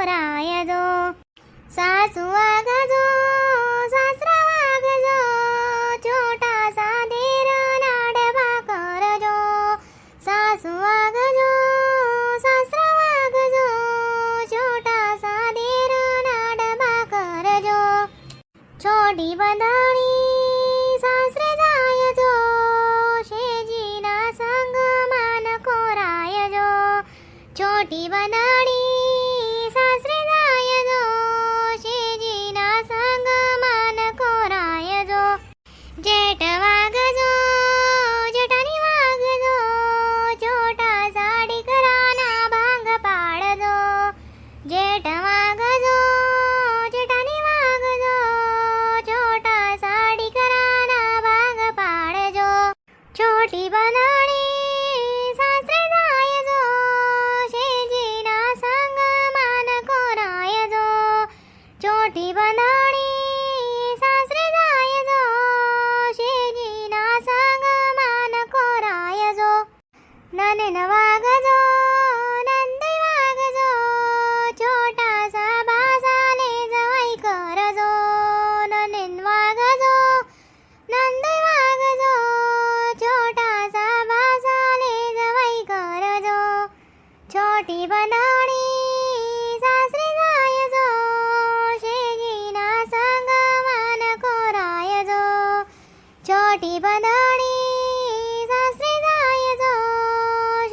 कोरायजो सासू वागजो सासरा वागजो छोटासा देर लाडवा करजो सासू वागजो सासरा वागजो छोटासा देर लाडवा करजो छोटी बंधाणी सासरे जायजो शेजीना संग मान कोरायजो छोटी बंधाणी सासरे जायजो शेजीना संग मान कोरायजो जेठ वागजो जेठानी वागजो छोटा साडी कराना भांग पाडजो जेठ वागजो जेठानी वागजो छोटा साडी कराना भांग पाडजो छोटी बनाणी सासरे जायजो शेजीना संग मान कोरायजो छोटी बनाणी सासरे जायजो शेजीना संग मान कोरायजो ननेन वागजो नंदई वागजो छोटासा बासाले जवाई करजो ननेन वागजो नंदई वागजो छोटासा बासाले जवाई करजो छोटी बनाणी सासरे जायजो शेजीना संग मान कोरायजो छोटी बनाणी सासरे जायजो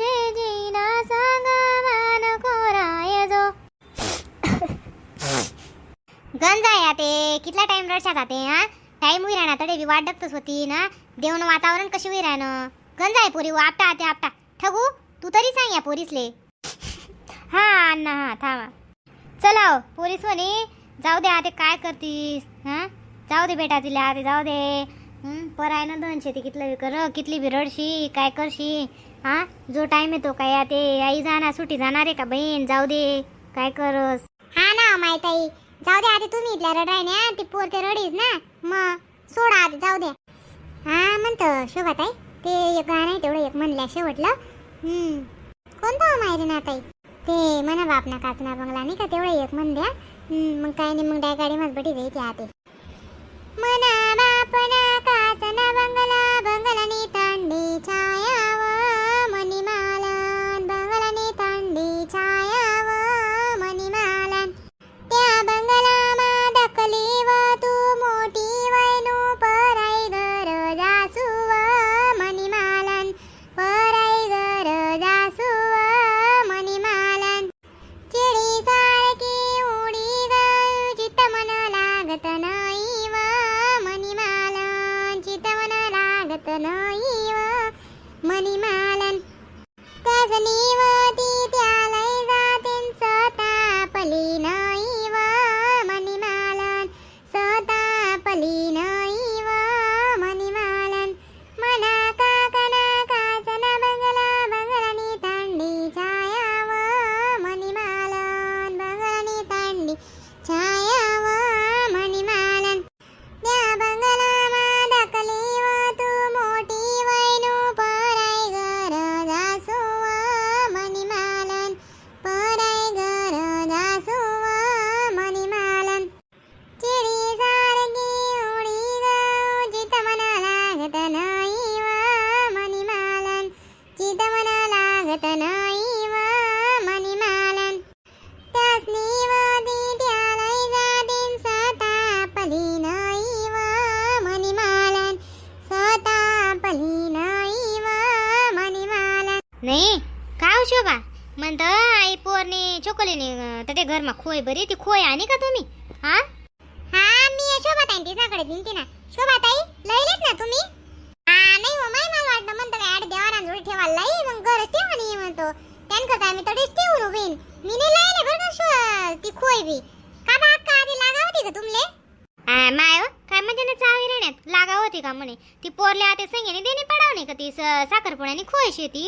शेजीना संग मान कोरायजो गंजाया ते कितला टाइम रडशात आते हा टाइम होई राहणार तडे बी वाट बघतच होती ना देवनं वातावरण कशी होई राहणं गंजाय पोरी आपटा आते आपटा ठगू तू तरी सांग या पोरीसले हा अण्णा हा थांबा चला हो पोरीस म्हणे जाऊ दे आते काय करतीस हा जाऊ दे बेटा तिला आते जाऊ दे पराय ना दोन शेती कितलं बी कर कितली बी रडशी काय करशी हा जो टाइम येतो काय आते आई जाणार सुट्टी जाणार आहे का बहीण जाऊ दे काय करस हा ना माहित आई जाऊ दे आते तुम्ही इथल्या रडायण्या ती पोर ते रडीस ना मग सोडा आते जाऊ दे हा म्हणतो शोभाताई ते एक गाणं आहे तेवढं एक म्हणल्या शेवटलं कोणतं माहिती ना ताई ते म्हणा बापना काचना बंगला नाही का तेवढं एक म्हण द्या मग काय नाही मग गाडी मग बटी जायची आते मना बापना काचना बंगला बंगलानी तांडी छायाव मणिमालन बंगलानी तांडी छायाव मणिमालन त्या बंगलामा दखली व तू मोठी वैनू पराई घर जासुव मणिमालन पराई घर जासुव मणिमालन चिडी सारखी उडी गं चित्त मन लागत नाही व मणिमालन चित्त मन लागत नाही व मणिमालन त्याच निवती त्यालय जातीन सतापली नाही व मणिमालन सतापली नाही व मणिमालन मना काकना काचन बंगला बंगलानी तांडी छाया व मणिमालन बंगलानी तांडी छाया व मणिमालन त्या बंगलामा दखली व तू मोठी वैनू पराई घर जासुव मणिमालन पराई घर जासुव मणिमालन चिडी सारखी उडी गं चित्त मन लागत नाही व मणिमालन चित्त मन लागत नाही व मणिमालन त्यास निवती त्यालय जातीन सतापली नाही व मणिमालन सतापली नाही व मणिमालन नाही काय शोभा म्हणत आई पोरने चोकोलीने तटे घरमा खोय बरी ती खोय आणि का तुम्ही हा हा मी शोभाताई तिच्याकडे दिलती ना शोभाताई लयलेत ना तुम्ही हा नाही हो माय मला वाटतं म्हणतो काय आड देवाना जोडी ठेवायला लाई मग घर ठेवा नाही म्हणतो त्यांकरता आम्ही तडेच ठेवून उभीन मी नाही लयले बरं का ती खोय बी का बा का आधी लागा होती का तुमले माय हो काय म्हणजे ना चावी रेण्यात लागा होती का म्हणे ती पोरले आते संगेने देणे पडावणे का ती साखरपुड्याने खोय शेती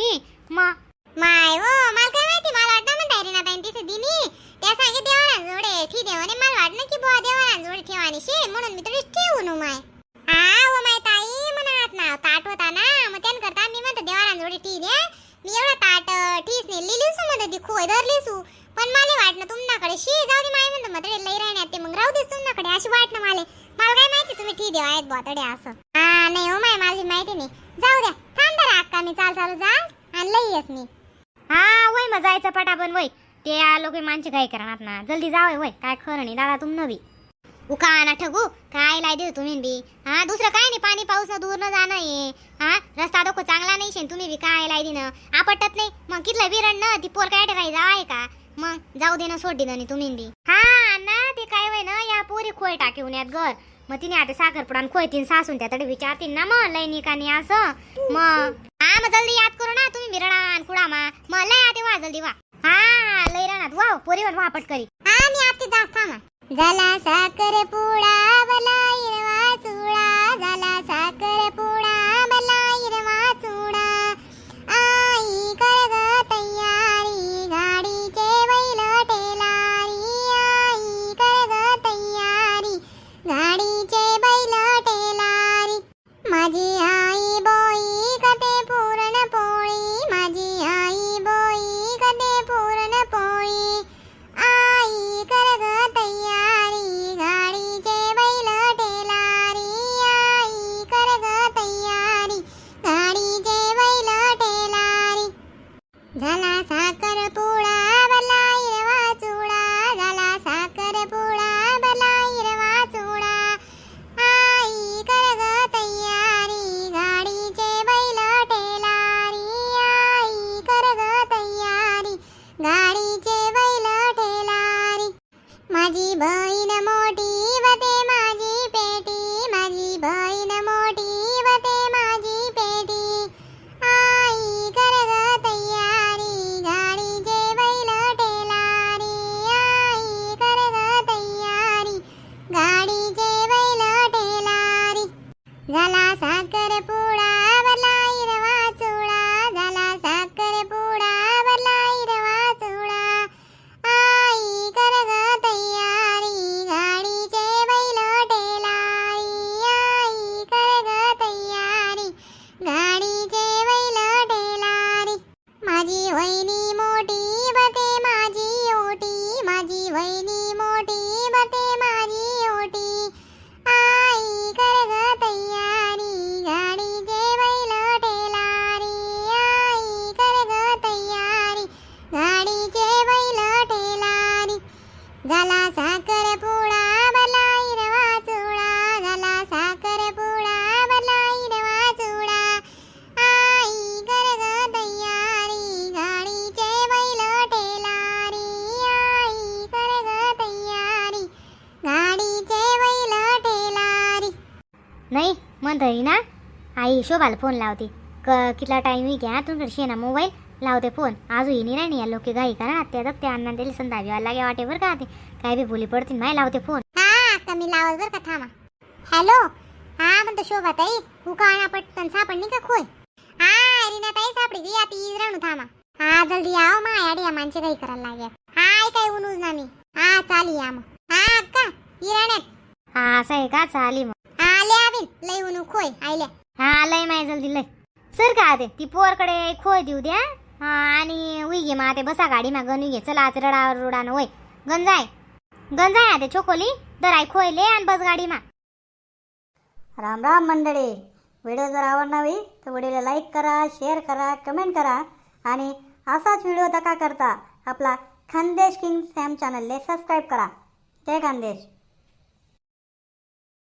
मग माय हो मला काय माहिती मला वाटतं म्हणता रे ना ताई तिथे दिनी त्या सांगे देवाना जोडे ठीक देवाने मला वाटलं की बुवा देवाना जोडे ठेवानी शे म्हणून मी तडेच ठेवून माय हा हो माय ताई मनात ना ताट होता ना मग त्यान करता मी म्हणतो देवाना जोडे ठीक द्या मी एवढा ताट ठीस ने लिलीसू मध्ये ती खोय धरलीसू पण मला वाटलं तुमच्याकडे शी जाऊ दे माय म्हणतो मतडे लई राहण्यात ते मग राहू देस तुमच्याकडे अशी वाट ना मला काय माहिती तुम्ही ठी देवा आहेत बोतडे असं नाही हो माय मला माहिती नाही जाऊ द्या थांब जरा अक्का मी चालू जा आणि लई येस मी वय मग जायचं पटापण वय ते लोक माणसे काय करणार ना जल्दी जावय वय काय खरं नाही दादा तुम नवी उका ना ठगू काय लाई देऊ तुम्ही बी दुसरं काय नाही पाणी पाऊस दूर न जाणं ये रस्ता डोको चांगला नाही शेन तुम्ही बी काय लाई दिन आपटत नाही मग कितलं विरण न ती पोर काय राही जावाय का मग जाऊ दे ना सोड दे तुम्ही बी ना ते काय वय ना या पोरी खोय टाकीऊन यात घर मग तिने आता साखरपुडान खोयतीन सासून त्याकडे विचारतील ना मग लय निकानी असं मग मग जल्दी याद करू ना तुम्ही बिरणान कुडा मग लय आते वा जल्दी वा लय रानात वाव पोरीवर वापट करी मी आते जास्त थांबा झाला साखर पुडा मला हिरवा चुडा झाला साखर पुडा मला हिरवा चुडा आई कर ग तयारी गाडीचे बैल टेलारी आई कर ग तयारी गाडीचे बैल टेलारी माझी आई बोई कते पूर्ण पोळी माझी आई बोई कते पूर्ण पोळी आई कर ग तयारी गाडीचे बैल टेलारी आई कर ग तयारी गाडीचे बैल टेलारी झाला साखर पुडा भला हिरवा चुडा झाला साखर पुडा भला हिरवा चुडा आई कर ग तयारी गाडीचे बैल टेलारी आई कर ग तयारी गाडीचे बैल टेलारी माझी बहीण मोठी वते माझी पेटी माझी बहीण मोठी वते माझी पेटी आई कर ग तयारी गाडीचे बैल टेलारी आई कर ग तयारी गाडीचे बैल टेलारी झाला साखर पुडा भला हिरवा चुडा झाला साखर पुडा भला हिरवा चुडा आई कर ग तयारी गाडीचे बैल टेलारी आई कर ग तयारी गाडीचे बैल टेलारी माझी वहिनी मोठी बते माझी ओटी माझी वहिनी मोठी बते माझी ओटी आई कर ग तयारी गाडीचे बैल टेलारी आई कर ग तयारी गाडीचे बैल टेलारी झाला साखर पुडा भला हिरवा चुडा झाला साखर पुडा भला हिरवा चुडा आई कर ग तयारी गाडीचे बैल टेलारी आई कर ग तयारी गाडीचे बैल टेलारी नाही म्हणतोय ना आई शोभाला फोन लावते कितला टाइम मी घ्या तुमकडे शेना मोबाईल लावते फोन आजू येणी नाही या लोक घाई करा त्या दबते अण्णा दिली संध्याकाळी लागे वाटे बरं का ते काय बी बोली पडतील माय लावते फोन आता मी लावत बरं का थांबा हॅलो म्हणतो शोभा ताई उकाळा पटकन सापडणी का खोय रीना ताई सापडी गी आता ईज राहू थांबा जल्दी आओ माय आडिया माणसे काही करायला लागल्या काय उनूज ना मी चाली या मग अक्का इराण्यात असं आहे का चाली मग आले आवीन लय उनू खोय आयल्या लय माय जल्दी लय सर का ते ती पोरकडे खोय देऊ द्या आणि उई घे मा ते बसा गाडी मा गणू घे चला आता रडानं वय गंजाय ते छोकोली दराय खोयले आणि बस गाडी मा राम राम मंडळी व्हिडिओ जर आवडला तर व्हिडिओला लाईक करा शेअर करा कमेंट करा आणि असाच व्हिडिओ दका करता आपला खानदेश किंग सॅम चॅनलले सबस्क्राईब करा जय खानदेश.